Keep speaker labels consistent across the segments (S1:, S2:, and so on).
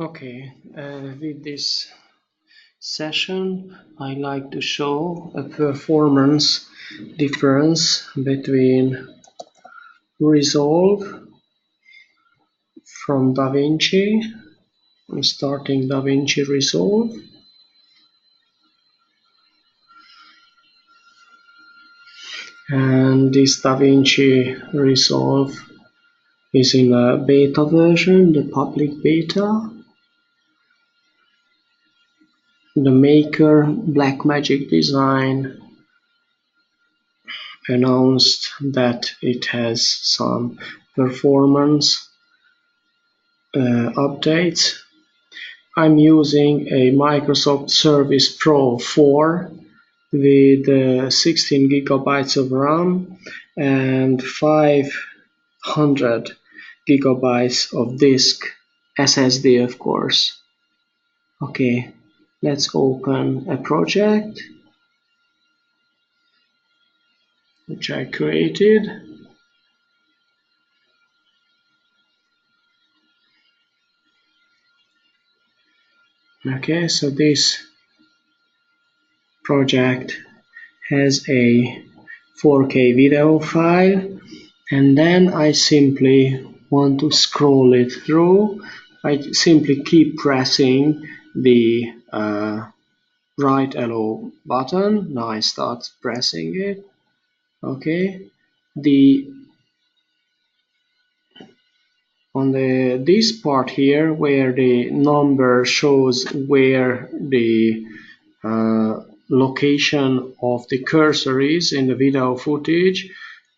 S1: Okay, with this session, I like to show a performance difference between Resolve from Davinci. I'm starting Davinci Resolve. And this Davinci Resolve is in a beta version, the public beta. The maker, Blackmagic Design, announced that it has some performance updates. I'm using a Microsoft Surface Pro 4 with 16 gigabytes of RAM and 500 gigabytes of disk SSD, of course. Okay, let's open a project which I created. Okay, so this project has a 4K video file, and then I simply want to scroll it through. I simply keep pressing the right arrow button. Now I start pressing it. Okay, on this part here where the number shows where the location of the cursor is in the video footage,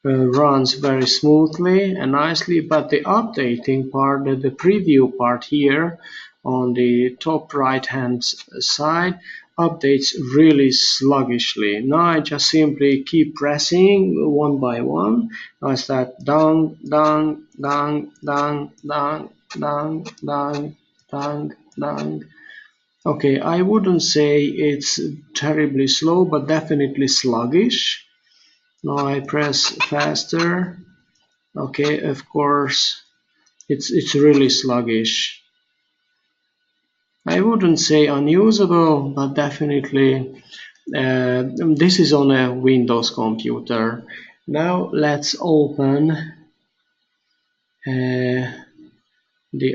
S1: runs very smoothly and nicely, but the updating part, the preview part here on the top right hand side, updates really sluggishly. Now I just simply keep pressing one by one. I start dang, dang, dang, dang, dang, dang, dang, dang, dang. Okay, I wouldn't say it's terribly slow, but definitely sluggish. Now I press faster. Okay, of course, it's really sluggish. I wouldn't say unusable, but definitely this is on a Windows computer. Now let's open the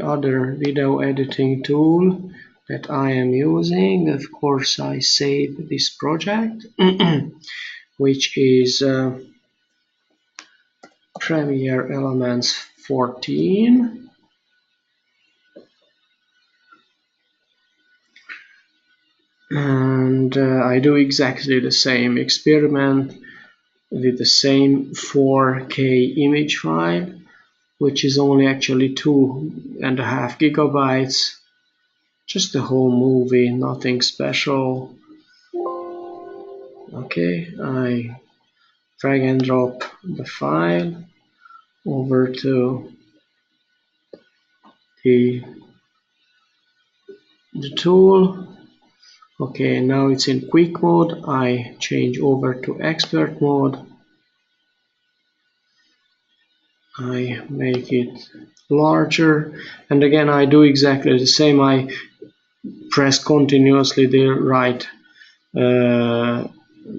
S1: other video editing tool that I am using. Of course, I save this project, which is Premiere Elements 14. And I do exactly the same experiment with the same 4K image file, which is only actually 2.5 gigabytes. Just the whole movie, nothing special. Okay, I drag and drop the file over to the tool. Okay, now it's in quick mode. I change over to expert mode. I make it larger, and again I do exactly the same. I press continuously the right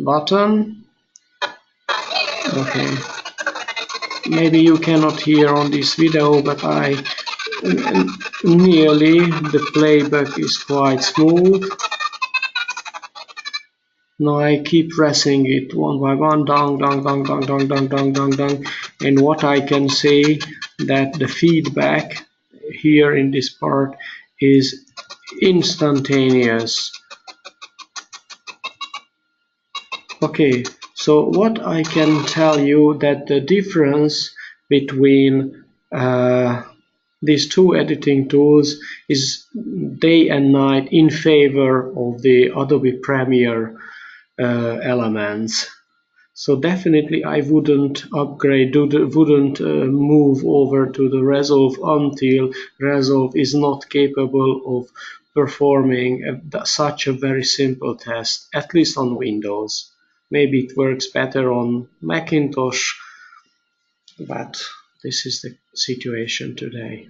S1: button. Okay, maybe you cannot hear on this video, but nearly the playback is quite smooth. Now I keep pressing it one by one, dong, dong, dong, dong, dong, dong, dong, dong, dong, and what I can say that the feedback here in this part is instantaneous. Okay, so what I can tell you that the difference between these two editing tools is day and night in favor of the Adobe Premiere elements. So definitely I wouldn't upgrade, wouldn't move over to the Resolve until Resolve is not capable of performing such a very simple test, at least on Windows. Maybe it works better on Macintosh, but this is the situation today.